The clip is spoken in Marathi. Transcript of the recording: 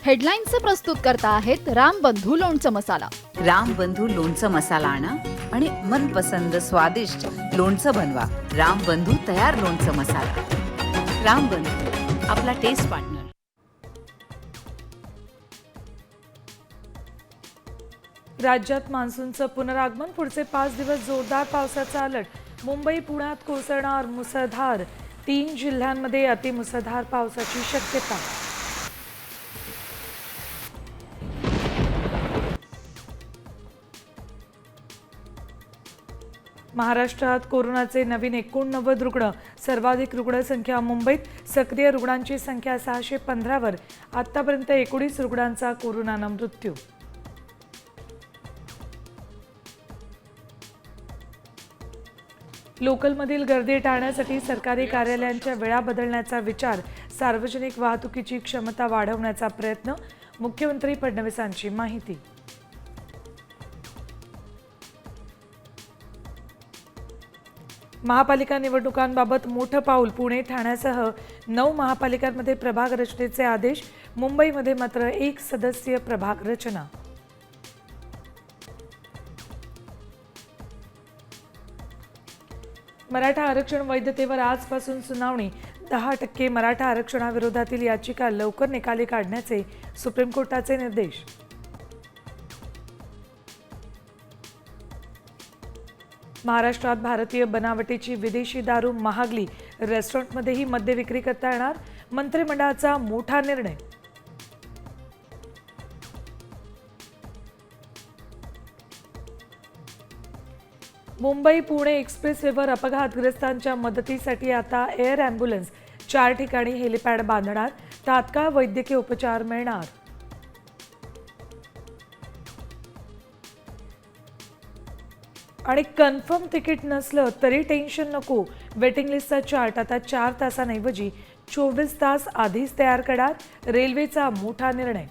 हेडलाईन्सचे प्रस्तुत करता आहेत रामबंधू लोणचं मसाला. रामबंधू लोणचं मसाला आणा आणि मनपसंद स्वादिष्ट लोणचं बनवा. रामबंधू तयार लोणचं मसाला. रामबंधू, आपला टेस्ट पार्टनर. राज्यात मान्सूनचं पुनरागमन. पुढचे 5 दिवस जोरदार पावसाचा अलर्ट. मुंबई पुण्यात कोसळणार मुसळधार. 3 जिल्ह्यांमध्ये अतिमुसळधार पावसाची शक्यता. महाराष्ट्रात कोरोनाचे नवीन 89 रुग्ण. सर्वाधिक रुग्णसंख्या मुंबईत. सक्रिय रुग्णांची संख्या 615 वर. आतापर्यंत 19 रुग्णांचा कोरोनानं मृत्यू. लोकलमधील गर्दी टाळण्यासाठी सरकारी कार्यालयांच्या वेळा बदलण्याचा विचार. सार्वजनिक वाहतुकीची क्षमता वाढवण्याचा प्रयत्न. मुख्यमंत्री फडणवीसांची माहिती. महापालिका निवडणुकांबाबत मोठं पाऊल. पुणे ठाण्यासह 9 महापालिकांमध्ये प्रभाग रचनेचे आदेश. मुंबईमध्ये मात्र 1 सदस्यीय प्रभाग रचना. मराठा आरक्षण वैधतेवर आजपासून सुनावणी. 10% मराठा आरक्षणाविरोधातील याचिका लवकर निकाली काढण्याचे सुप्रीम कोर्टाचे निर्देश. महाराष्ट्रात भारतीय बनावटीची विदेशी दारू महागली. रेस्टॉरंटमध्येही मद्य विक्री करता येणार. मंत्रिमंडळाचा मोठा निर्णय. मुंबई पुणे एक्सप्रेसवेवर अपघातग्रस्तांच्या मदतीसाठी आता एअर ॲम्ब्युलन्स. 4 ठिकाणी हेलिपॅड बांधणार. तात्काळ वैद्यकीय उपचार मिळणार. आणि कन्फर्म तिकीट नसलं तरी टेन्शन नको. वेटिंग लिस्टचा चार्ट आता 4 तासांऐवजी 24 तास आधीच तयार करणार. रेल्वेचा मोठा निर्णय.